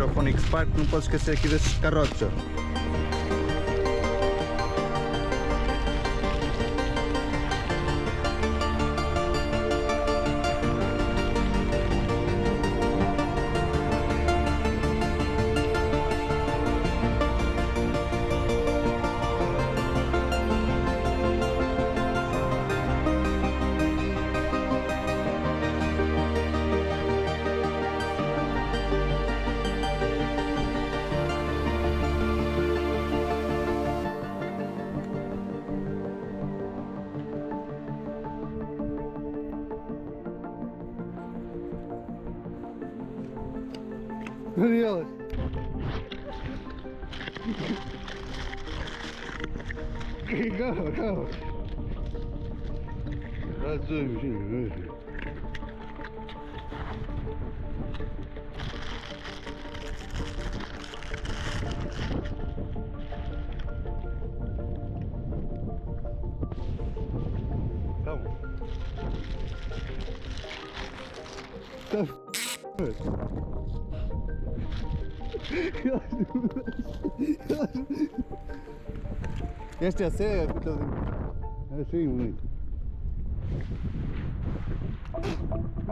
microfone que se parte, não posso esquecer aqui destes carrotes, ó. Adiós. Go. That's it. Este é sério, É assim, muito.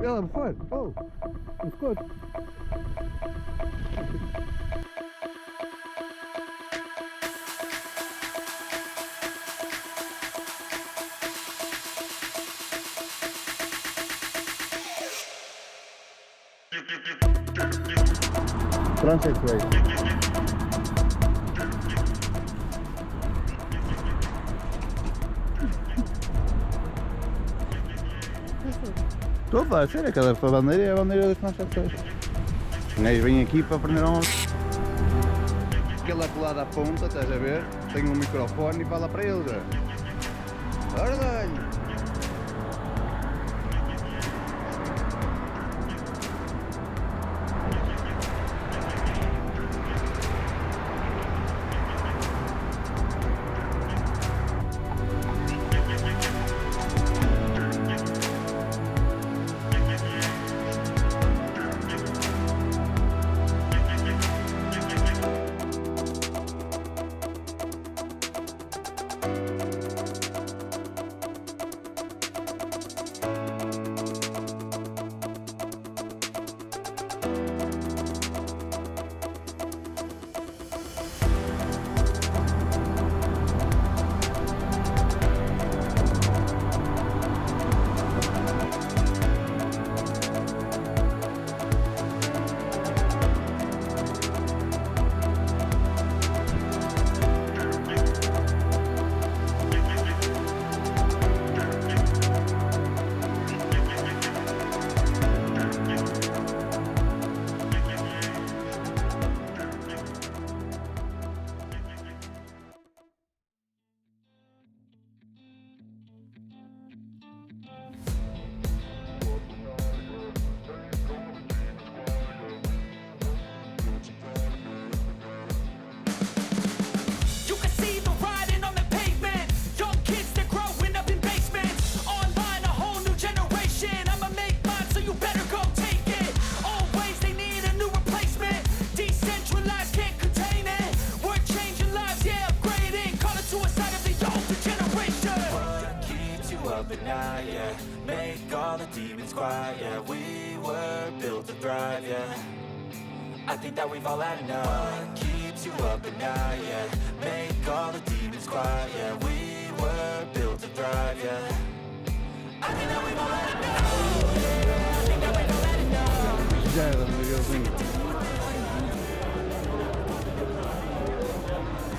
Ela foi. Oh, ficou. Tranquilo. Estou a falar, sério, aquela bandeira é a bandeira das nossas pessoas. Os gajos vêm aqui para aprender a aquela colada à ponta, estás a ver? Tem um microfone e fala para eles. Ora dá-lhe! I think that we've all had enough. What keeps you up at night, yeah? Make all the demons quiet, yeah. We were built to thrive, yeah. I think that we've all had enough. I think that we've all had enough. Já era, Miguelzinho.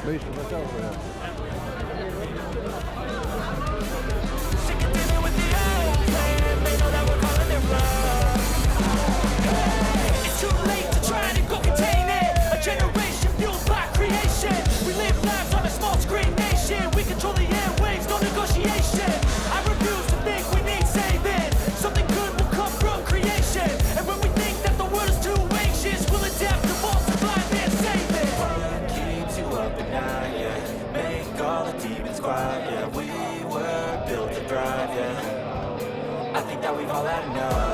Beijo, tchau, velho. Sick of dealing with the old plan. They know that we're calling it wrong. It's too late to try and go contain it. A generation fueled by creation. We live lives on a small screen nation. We control the airwaves, no negotiation. I refuse to think we need saving. Something good will come from creation. And when we think that the world is too anxious, we'll adapt to fall, survive and save it. What keeps you up at night, yeah? Make all the demons quiet, yeah. We were built to thrive, yeah. I think that we've all had enough.